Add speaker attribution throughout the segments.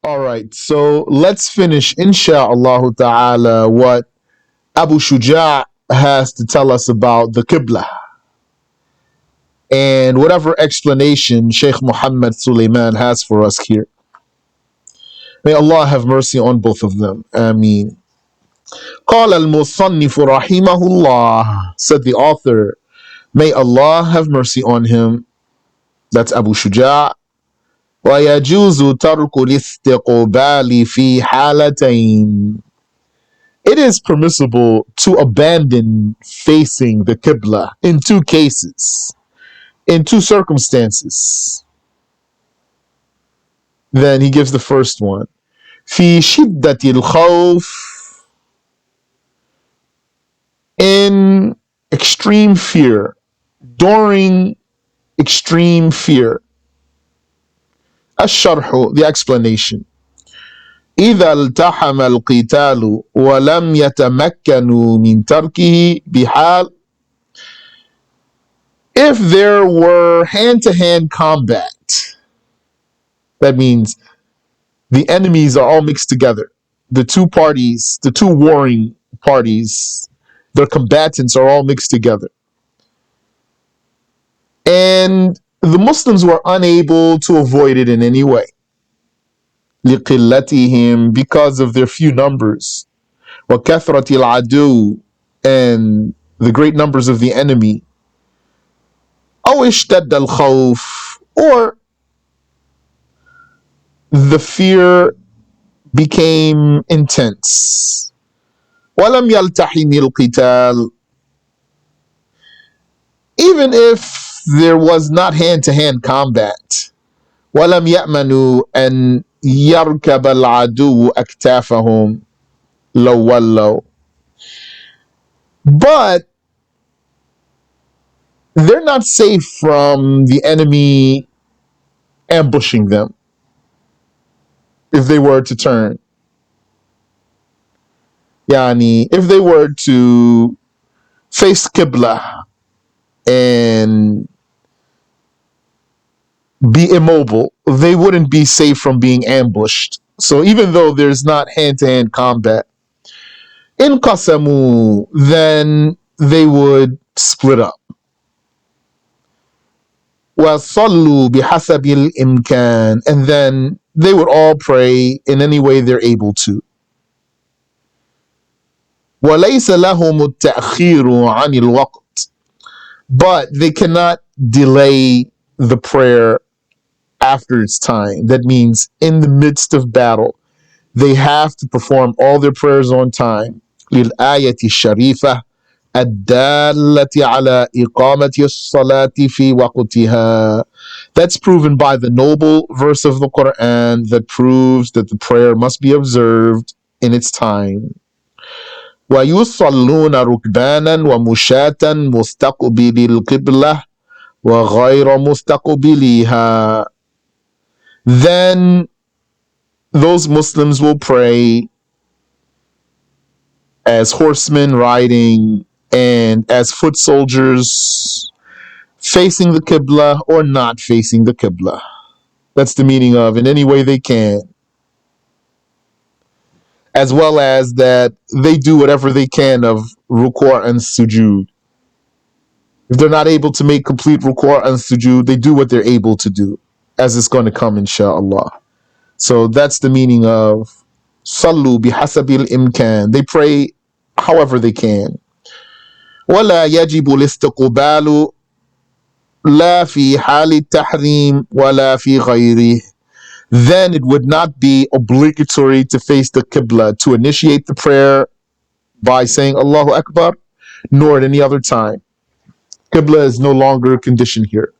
Speaker 1: All right, so let's finish, insha'Allah ta'ala, what Abu Shuja' has to tell us about the Qiblah and whatever explanation Sheikh Muhammad Sulaiman has for us here. May Allah have mercy on both of them. Ameen. قال المصنف رحمه الله, said the author, may Allah have mercy on him. That's Abu Shuja'. ويجوز ترك الاستقبال في حالتين. It is permissible to abandon facing the Qibla in two cases, in two circumstances. Then he gives the first one. في شدة الخوف, in extreme fear, during extreme fear. الشرح, the explanation. إذا التحم القتال ولم يتمكنوا من تركه بحال, if there were hand-to-hand combat, that means the enemies are all mixed together. The two parties, the two warring parties, their combatants are all mixed together. And the Muslims were unable to avoid it in any way. لِقِلَّتِهِمْ, because of their few numbers. وَكَثْرَةِ الْعَدُوِّ, and the great numbers of the enemy. أَوْ اشْتَدَّ الْخَوْفِ, or the fear became intense. وَلَمْ يَلْتَحِمِ الْقِتَالِ, even if there was not hand-to-hand combat. وَلَمْ يَأْمَنُوا أَنْ يَرْكَبَ الْعَدُوُّ أَكْتَافَهُمْ لَوْ وَلَّوْا, but they're not safe from the enemy ambushing them if they were to turn. Yani, if they were to face Qiblah and be immobile, they wouldn't be safe from being ambushed. So even though there's not hand-to-hand combat, in qasamu, then they would split up. وَصَلُّوا بِحَسَبِ الْإِمْكَانِ, and then they would all pray in any way they're able to. وَلَيْسَ لَهُمُ التَّأْخِيرُ عَنِ الْوَقْتِ, but they cannot delay the prayer after its time. That means in the midst of battle, they have to perform all their prayers on time. للآية الشريفة الدالة على إقامة الصلاة في وقتها. That's proven by the noble verse of the Quran that proves that the prayer must be observed in its time. ويصلون ركبانا ومشاة مستقبلي القبلة وغير مستقبليها. Then those Muslims will pray as horsemen riding and as foot soldiers, facing the Qibla or not facing the Qibla. That's the meaning of in any way they can. As well as that they do whatever they can of ruku' and sujood. If they're not able to make complete ruku' and sujood, they do what they're able to do, as it's going to come insha'Allah. So that's the meaning of Sallu bihasabil imkan. They pray however they can. ولا يجب الاستقبال لا في حال التحريم ولا في غيره. Then it would not be obligatory to face the Qibla to initiate the prayer by saying Allahu Akbar, nor at any other time. Qibla is no longer a condition here.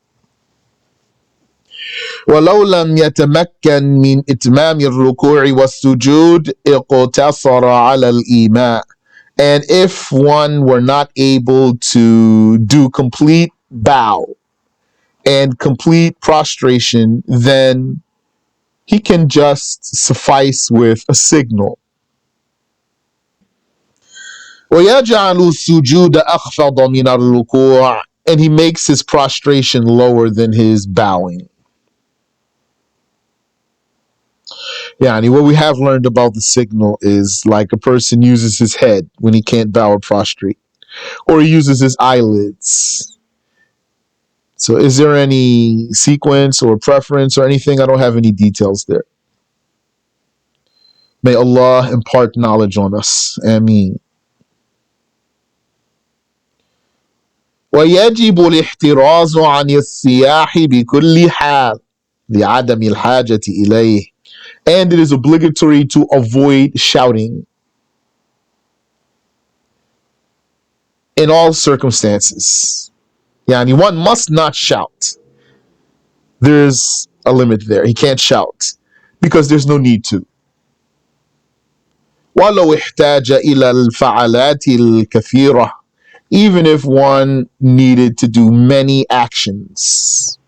Speaker 1: ولو لم يتمكن من إتمام الركوع والسجود اقتصر على الإيماء. And if one were not able to do complete bow and complete prostration, then he can just suffice with a signal. ويجعل السجود أخفض من الركوع, and he makes his prostration lower than his bowing. Yeah, and what we have learned about the signal is like a person uses his head when he can't bow or prostrate, or he uses his eyelids. So, is there any sequence or preference or anything? I don't have any details there. May Allah impart knowledge on us. Ameen. ويجب الاحتراز عن الصياح بكل حال لعدم الحاجة إليه. And it is obligatory to avoid shouting in all circumstances. Yani one must not shout. There's a limit there. He can't shout because there's no need to. ولو احتاج إلى الفعالات الكثيرة, even if one needed to do many actions.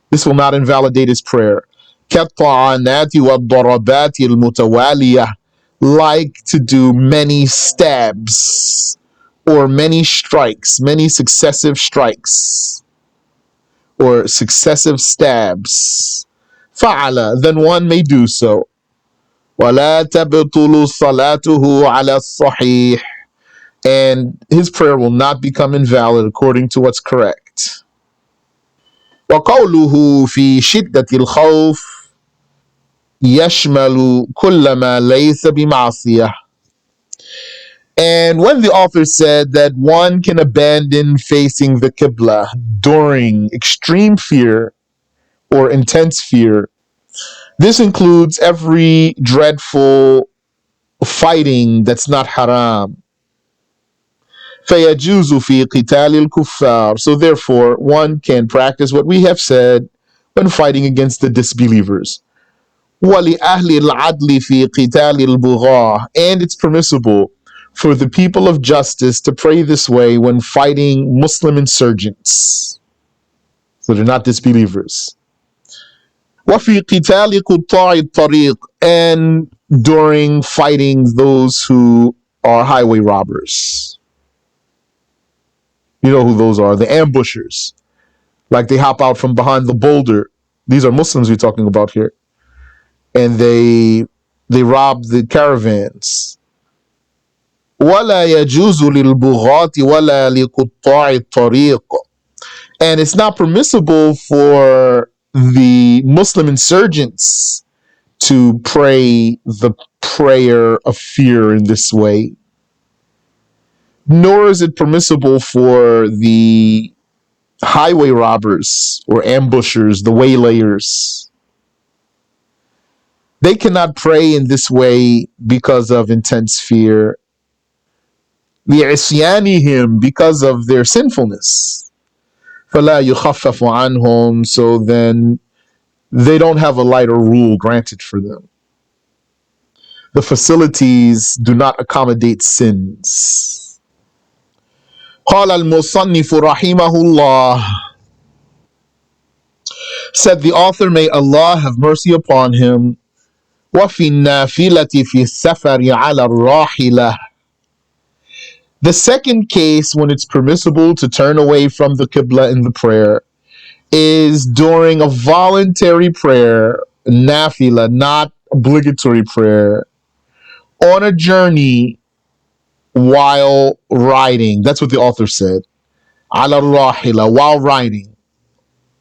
Speaker 1: This will not invalidate his prayer. كالطعنات والضربات المتوالية, like to do many stabs or many strikes, many successive strikes or successive stabs. فعل, then one may do so. ولا تبطل صلاته على الصحيح, and his prayer will not become invalid according to what's correct. وقوله في شدة الخوف يشمل كل ما ليس بمعصية. And when the author said that one can abandon facing the Qiblah during extreme fear or intense fear, this includes every dreadful fighting that's not haram. فيجوز في قتال الكفار. So therefore, one can practice what we have said when fighting against the disbelievers. وَلِأَهْلِ الْعَدْلِ فِي قِتَالِ الْبُغَاةِ, and it's permissible for the people of justice to pray this way when fighting Muslim insurgents. So they're not disbelievers. وَفِي قِتَالِ قُطَّاعِ الطَّرِيقِ, and during fighting those who are highway robbers. You know who those are, the ambushers. Like they hop out from behind the boulder. These are Muslims we're talking about here. And they rob the caravans. وَلَا يَجُوزُ لِلْبُغَاةِ وَلَا لِقُطَّاعِ الطَّرِيقِ, and it's not permissible for the Muslim insurgents to pray the prayer of fear in this way. Nor is it permissible for the highway robbers or ambushers, the waylayers. They cannot pray in this way because of intense fear. لِعِصْيَانِهِمْ, because of their sinfulness. فَلَا يُخَفَّفُ عَنْهُمْ, so then they don't have a lighter rule granted for them. The facilities do not accommodate sins. قال المصنف رحمه الله, said the author, may Allah have mercy upon him, وفي النافلة في السفر على الراحلة. The second case when it's permissible to turn away from the Qibla in the prayer is during a voluntary prayer, nafila, not obligatory prayer, on a journey while riding. That's what the author said. Ala rahila, while riding.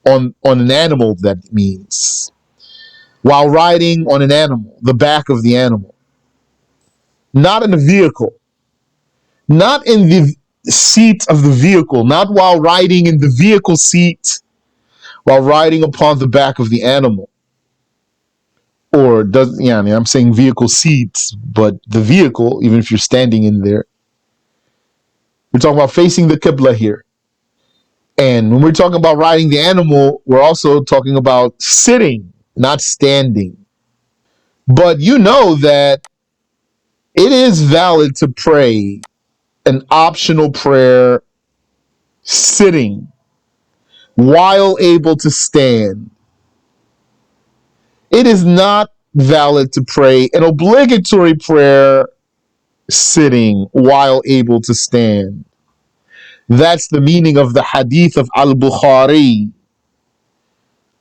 Speaker 1: On an animal, that means. While riding on an animal, the back of the animal. Not in a vehicle. Not in the seat of the vehicle. Not while riding in the vehicle seat. While riding upon the back of the animal. Or does, yeah, I mean, I'm saying vehicle seats, but the vehicle, even if you're standing in there, we're talking about facing the Qibla here. And when we're talking about riding the animal, we're also talking about sitting, not standing. But you know that it is valid to pray an optional prayer sitting while able to stand. It is not valid to pray an obligatory prayer sitting while able to stand. That's the meaning of the hadith of Al-Bukhari.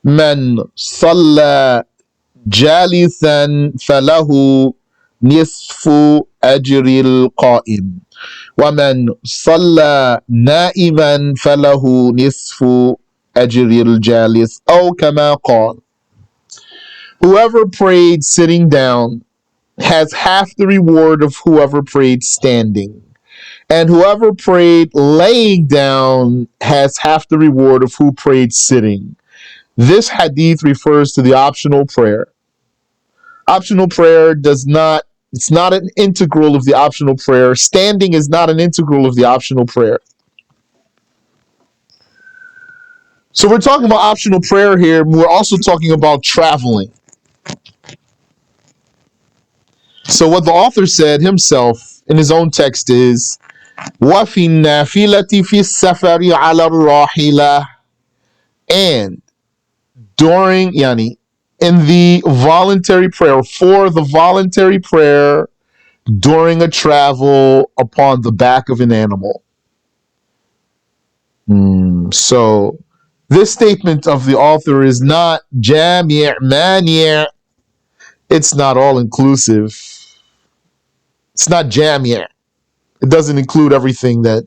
Speaker 1: Man salla جالسا فله نصف أجر القائم ومن صلى نائما فله نصف أجر الجالس أو كما قال. Whoever prayed sitting down has half the reward of whoever prayed standing. And whoever prayed laying down has half the reward of who prayed sitting. This hadith refers to the optional prayer. Optional prayer does not, it's not an integral of the optional prayer. Standing is not an integral of the optional prayer. So we're talking about optional prayer here. We're also talking about traveling. So what the author said himself in his own text is, وَفِي النَّافِلَةِ فِي السَّفَرِ عَلَى الرَّاحِلَةِ, and during, yani, in the voluntary prayer, for the voluntary prayer during a travel upon the back of an animal. So this statement of the author is not jami' mani'. It's not all inclusive. It's not jami'. It doesn't include everything that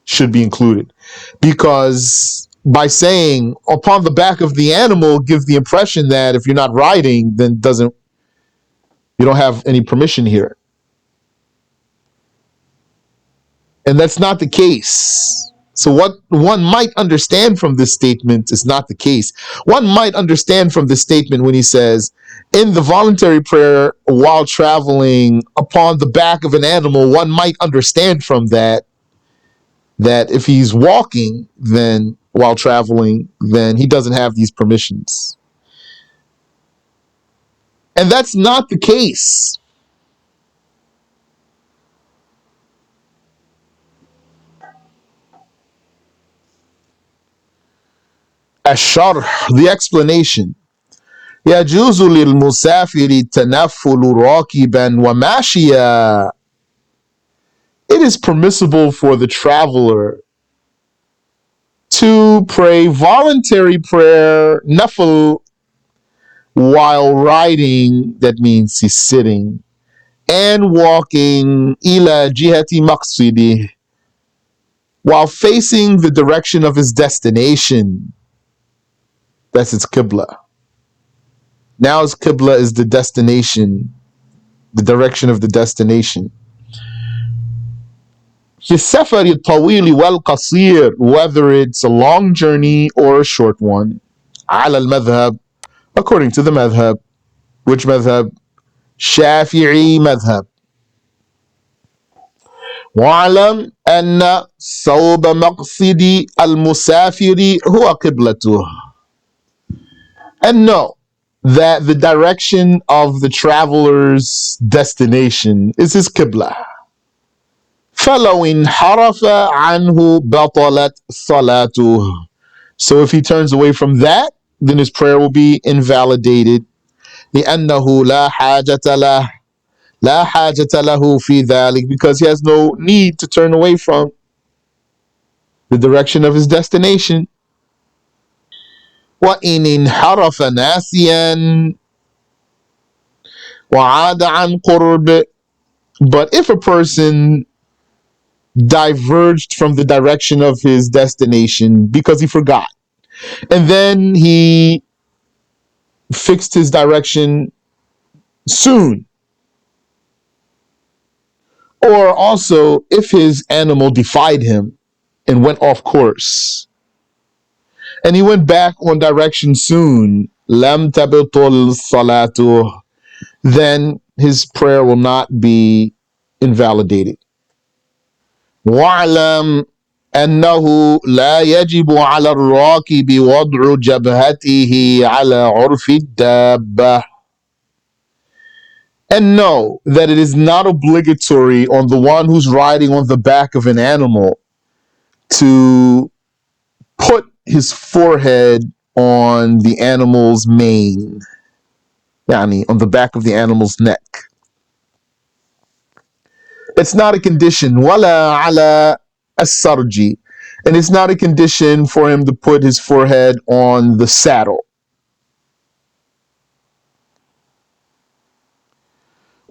Speaker 1: should be included. Because by saying upon the back of the animal gives the impression that if you're not riding, then you don't have any permission here. And that's not the case. So what one might understand from this statement is not the case. One might understand from this statement when he says, in the voluntary prayer while traveling upon the back of an animal, one might understand from that if he's walking then while traveling, then he doesn't have these permissions. And that's not the case. Ash-sharh, the explanation. يجوز للمسافر التنفل راكبا وماشيا. It is permissible for the traveler to pray voluntary prayer, nafl, while riding, that means he's sitting, and walking, ila jihati maqsidi, while facing the direction of his destination. That's its Qiblah. Now his Qiblah is the destination, the direction of the destination. في السفر الطويل والقصير, whether it's a long journey or a short one. على المذهب, according to the madhab. Which madhab? Shafi'i madhab. واعلم أن صوب مقصد المسافر هو قبلته. And know that the direction of the traveler's destination is his Qiblah. فلو انحرف عنه بطلت صلاته. So if he turns away from that, then his prayer will be invalidated. لأنه لا حاجة له في ذلك, because he has no need to turn away from the direction of his destination. وإن انحرف ناسيا وعاد عن قرب, but if a person diverged from the direction of his destination because he forgot, and then he fixed his direction soon, or also if his animal defied him and went off course, and he went back on direction soon, lam tabtul salatu, then his prayer will not be invalidated. وَاعْلَمْ أنه لا يجب على الراكب وضع جبهته على عرف الدابة. And know that it is not obligatory on the one who's riding on the back of an animal to put his forehead on the animal's mane, yani on the back of the animal's neck. It's not a condition. وَلَا عَلَى السَّرْجِ, and it's not a condition for him to put his forehead on the saddle.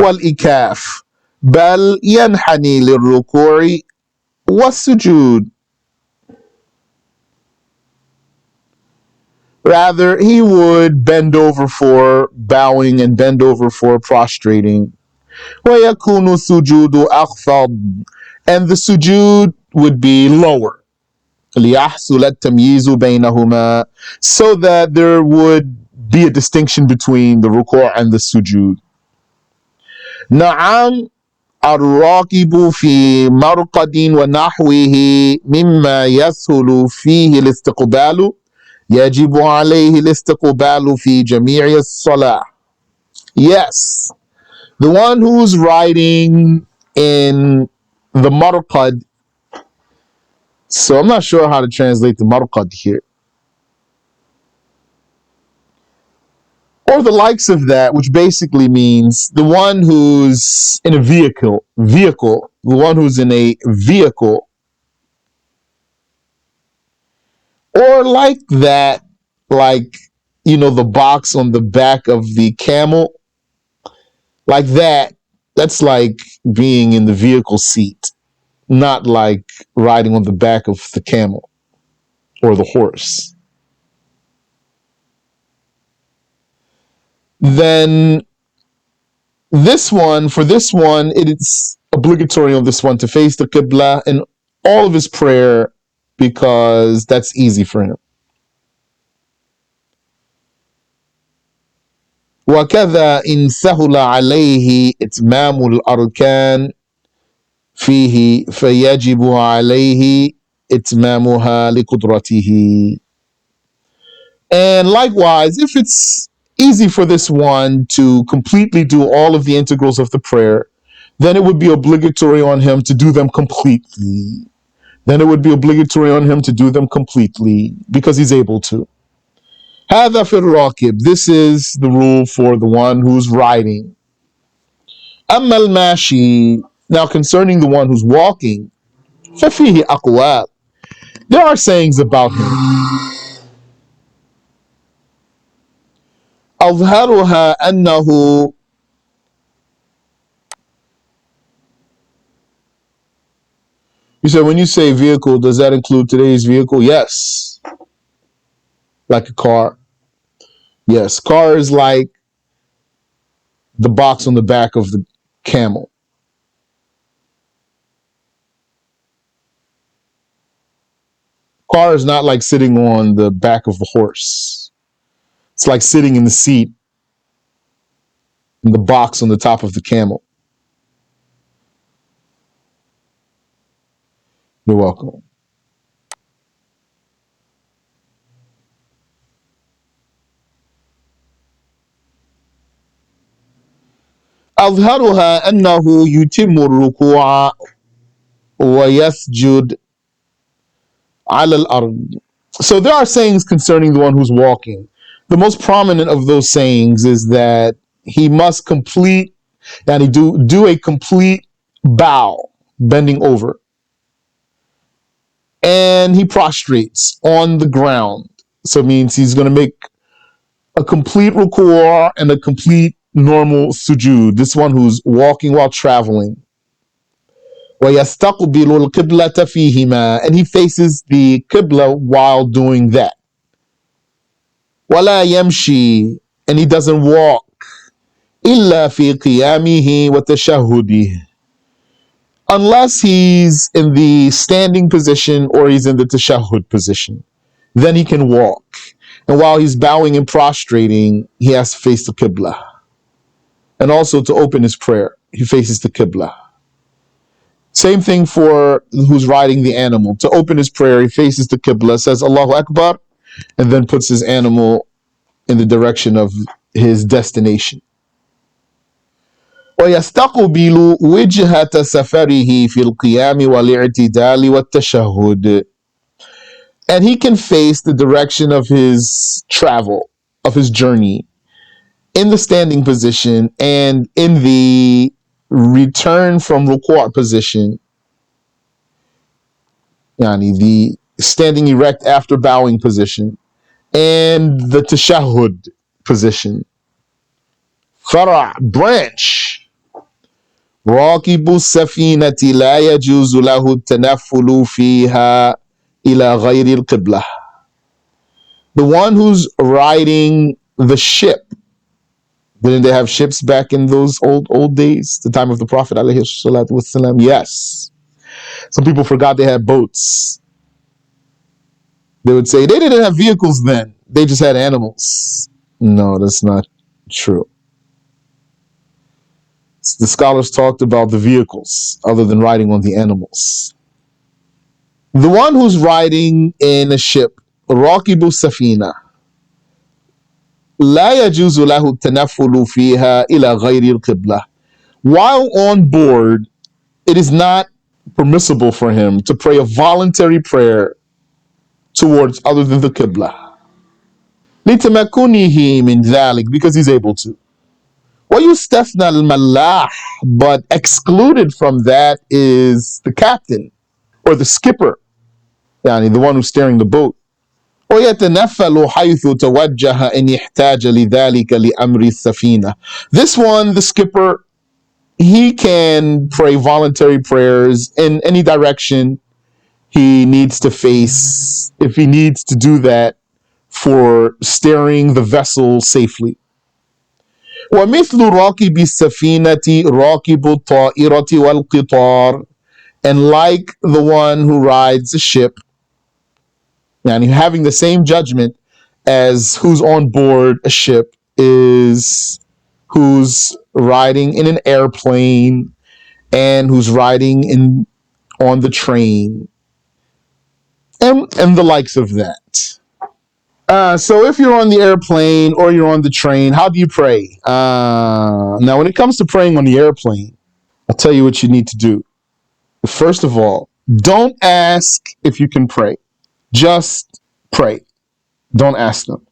Speaker 1: والإكاف بل ينحني للركوع والسجود. Rather, he would bend over for bowing and bend over for prostrating. ويكون السجود أخفض, and the sujood would be lower. ليحصل التمييز بينهما, so that there would be a distinction between the ruku' and the sujood. نعم الراكب في مرقد ونحوه مما يسهل فيه الاستقبال يجب عليه الاستقبال في جميع الصلاة. Yes, the one who's riding in the marqad. So I'm not sure how to translate the marqad here. Or the likes of that, which basically means the one who's in a vehicle, the one who's in a vehicle, or like that, like, the box on the back of the camel, like that. That's like being in the vehicle seat, not like riding on the back of the camel or the horse. Then for this one, it's obligatory on this one to face the Qiblah in all of his prayer, because that's easy for him. وكذا إن سهل عليه إتمام الأركان فيه فيجب عليه إتمامها لقدرته. And likewise, if it's easy for this one to completely do all of the integrals of the prayer, then it would be obligatory on him to do them completely. Because he's able to. هذا في الراكب. This is the rule for the one who's riding. أما الماشي. Now concerning the one who's walking, ففيه أقوال. There are sayings about him. أظهرها أنه You said, when you say vehicle, does that include today's vehicle? Yes. Like a car. Yes. Car is like the box on the back of the camel. Car is not like sitting on the back of the horse. It's like sitting in the seat in the box on the top of the camel. You're welcome. أظهرها أنه يتم الركوع ويسجد على الأرض. So there are sayings concerning the one who's walking. The most prominent of those sayings is that he must complete, and he do a complete bow, bending over, and he prostrates on the ground. So it means he's going to make a complete ruku' and a complete normal sujood. This one who's walking while traveling. وَيَسْتَقْبِلُ الْقِبْلَةَ فِيهِمَا, and he faces the Qibla while doing that. وَلَا يَمْشِي, and he doesn't walk. إِلَّا فِي قِيَامِهِ وَتَشَهُّدِهِ, unless he's in the standing position or he's in the tashahhud position. Then he can walk. And while he's bowing and prostrating, he has to face the Qibla. And also to open his prayer, he faces the Qibla. Same thing for who's riding the animal. To open his prayer, he faces the Qibla, says Allahu Akbar, and then puts his animal in the direction of his destination. وَيَسْتَقْبِلُ وِجْهَةَ سَفَرِهِ فِي الْقِيَامِ وَالِاعْتِدَالِ وَالتَّشَهُّدِ, and he can face the direction of his travel, of his journey, in the standing position and in the return from ruku' position, yani the standing erect after bowing position, and the tashahhud position. Fara', branch. راكب السفينة لا يجوز له التنفل فيها إلى غير القبلة. The one who's riding the ship. Didn't they have ships back in those old days, the time of the Prophet alayhi salatu wasalam? Yes. Some people forgot they had boats. They would say they didn't have vehicles then. They just had animals. No, that's not true. The scholars talked about the vehicles other than riding on the animals. The one who's riding in a ship, راكب السفينة, لا يجوز له التنفل فيها إلى غير القبلة. While on board, it is not permissible for him to pray a voluntary prayer towards other than the Qiblah. لتمكنه من ذلك, because he's able to. ويستثنى الملاح, but excluded from that is the captain or the skipper, يعني the one who's steering the boat. ويتنفل حيث توجه إن يحتاج لذلك لأمر السفينة. This one, the skipper, he can pray voluntary prayers in any direction he needs to face, if he needs to do that for steering the vessel safely. ومثل راكب السفينة راكب الطائرة والقطار, and like the one who rides a ship, and having the same judgment as who's on board a ship is who's riding in an airplane and who's riding in on the train and the likes of that. So if you're on the airplane or you're on the train, how do you pray? Now, when it comes to praying on the airplane, I'll tell you what you need to do. First of all, don't ask if you can pray. Just pray. Don't ask them.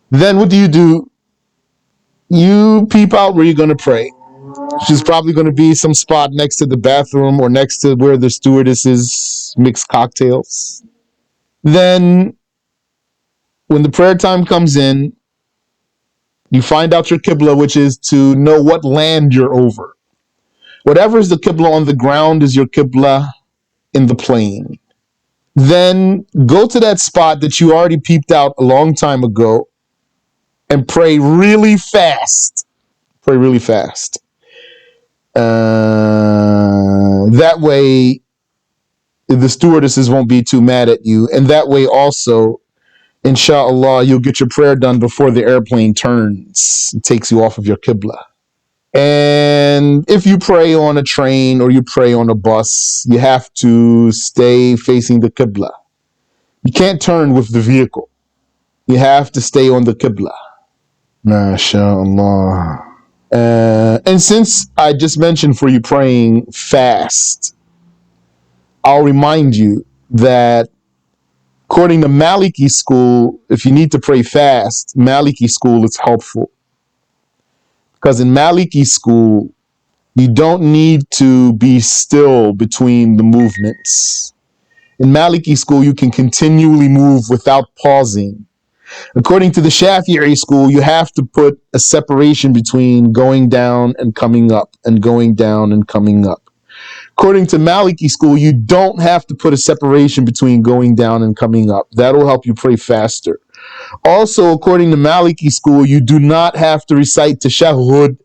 Speaker 1: Then what do? You peep out where you're going to pray. She's probably going to be some spot next to the bathroom or next to where the stewardesses mix cocktails. Then when the prayer time comes in, you find out your Qiblah, which is to know what land you're over. Whatever is the Qiblah on the ground is your Qiblah in the plane. Then go to that spot that you already peeped out a long time ago and pray really fast. Pray really fast. That way, the stewardesses won't be too mad at you. And that way also, inshallah, you'll get your prayer done before the airplane turns. It takes you off of your Qiblah. And if you pray on a train or you pray on a bus, you have to stay facing the Qiblah. You can't turn with the vehicle. You have to stay on the Qiblah. MashaAllah. And since I just mentioned for you praying fast, I'll remind you that according to Maliki school, if you need to pray fast, Maliki school is helpful. Because in Maliki school, you don't need to be still between the movements. In Maliki school, you can continually move without pausing. According to the Shafi'i school, you have to put a separation between going down and coming up and going down and coming up. According to Maliki school, you don't have to put a separation between going down and coming up. That'll help you pray faster. Also, according to Maliki school, you do not have to recite tashahhud.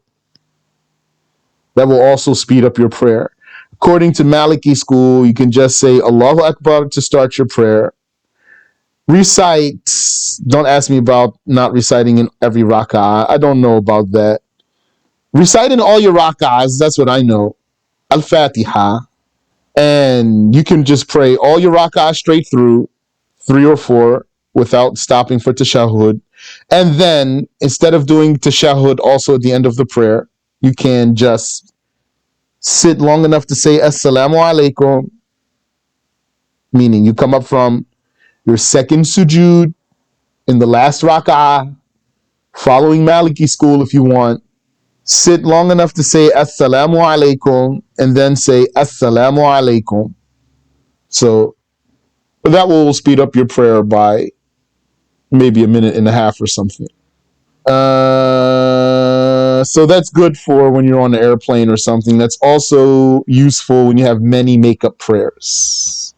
Speaker 1: That will also speed up your prayer. According to Maliki school, you can just say Allahu Akbar to start your prayer. Recite. Don't ask me about not reciting in every rak'ah. I don't know about that. Recite in all your rak'ahs. That's what I know. Al-Fatiha. And you can just pray all your rak'ahs straight through, 3 or 4, without stopping for tashahhud. And then, instead of doing tashahhud also at the end of the prayer, you can just sit long enough to say Assalamu alaikum, meaning you come up from your second sujood in the last rak'ah, following Maliki school if you want. Sit long enough to say Assalamu alaikum and then say Assalamu alaikum. So that will speed up your prayer by maybe a minute and a half or something. So that's good for when you're on an airplane or something. That's also useful when you have many makeup prayers.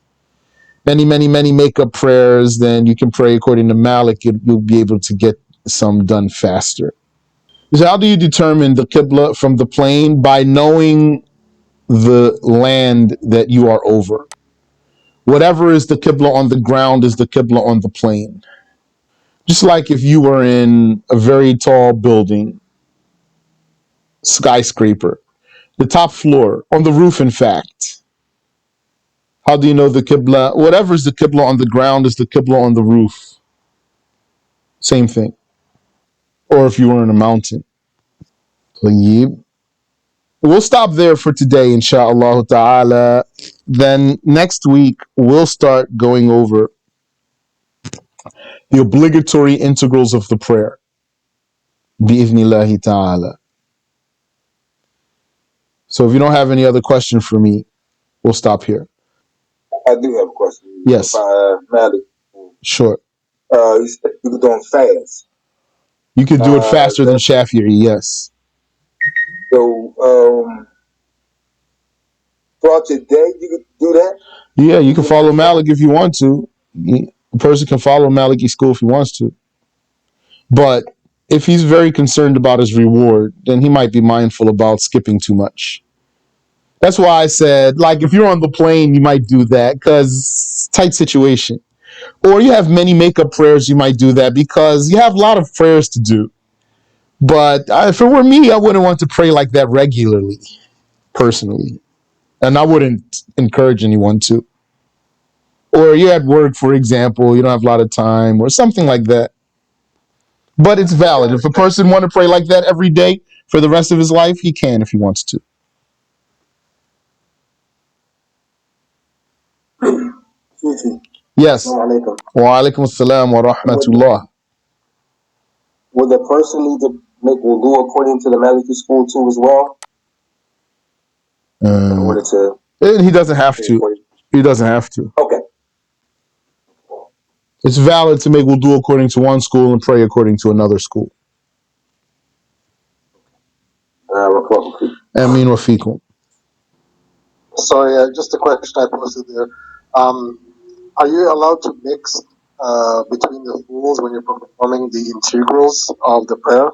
Speaker 1: Many makeup prayers, then you can pray according to Malik. You'll be able to get some done faster. So how do you determine the Qibla from the plane? By knowing the land that you are over. Whatever is the Qibla on the ground is the Qibla on the plane. Just like if you were in a very tall building, skyscraper, the top floor, on the roof, in fact. How do you know the Qibla? Whatever is the Qibla on the ground is the Qibla on the roof. Same thing. Or if you were in a mountain. Tayyib. We'll stop there for today, inshaAllah ta'ala. Then next week, we'll start going over the obligatory integrals of the prayer. Bi'ithnillahi ta'ala. So if you don't have any other question for me, we'll stop here.
Speaker 2: I do have a question.
Speaker 1: Yes.
Speaker 2: Malik.
Speaker 1: Sure.
Speaker 2: You said you were doing fast.
Speaker 1: You could do it faster than Shafi'i, yes.
Speaker 2: So, throughout your day, you could do that?
Speaker 1: Yeah, you can follow Malik if you want to. A person can follow Maliki school if he wants to. But if he's very concerned about his reward, then he might be mindful about skipping too much. That's why I said, like, if you're on the plane, you might do that because tight situation. Or you have many makeup prayers, you might do that because you have a lot of prayers to do. But if it were me, I wouldn't want to pray like that regularly, personally. And I wouldn't encourage anyone to. Or you're at work, for example, you don't have a lot of time or something like that. But it's valid. If a person want to pray like that every day for the rest of his life, he can if he wants to. Yes. Wa alaikum assalam wa rahmatullah.
Speaker 2: Would the person need to make wudu according to the Maliki school too as well? In order to...
Speaker 1: He doesn't have to. He doesn't have to.
Speaker 2: Okay.
Speaker 1: It's valid to make wudu according to one school and pray according to another school. Ameen wa fikum.
Speaker 3: Sorry, just a question I posted there. Are you allowed to mix between the schools when you're performing the integrals of the prayer?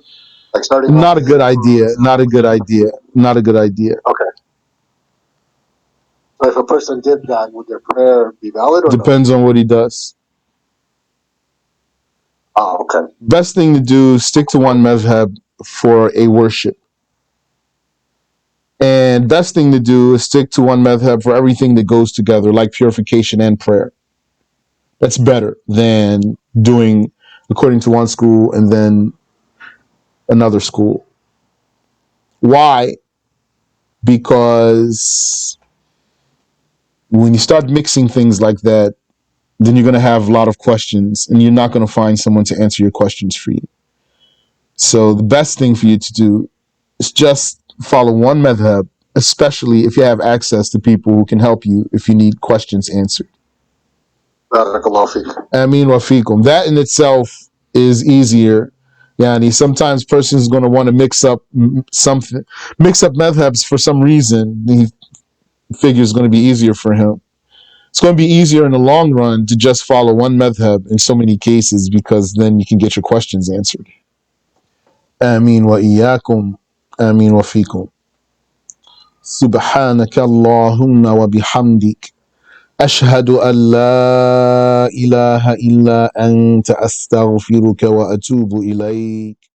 Speaker 3: Like starting
Speaker 1: Not a good idea. Not a good idea. Not a good idea.
Speaker 3: Okay. So if a person did that, would their prayer be valid or
Speaker 1: Depends on what he does.
Speaker 3: Oh, okay.
Speaker 1: Best thing to do is stick to one madhab for a worship. And best thing to do is stick to one madhab for everything that goes together, like purification and prayer. That's better than doing according to one school and then another school. Why? Because when you start mixing things like that, then you're going to have a lot of questions and you're not going to find someone to answer your questions for you. So the best thing for you to do is just follow one madhab, especially if you have access to people who can help you if you need questions answered. Ameen wa fikum. That in itself is easier. Yani sometimes person is going to want to mix up madhabs for some reason. He figures it's going to be easier for him. It's going to be easier in the long run to just follow one madhab in so many cases because then you can get your questions answered. Ameen wa iyyakum. Ameen wa fikum. Subhanaka Allahumma wa bihamdik. أشهد أن لا إله إلا أنت أستغفرك وأتوب إليك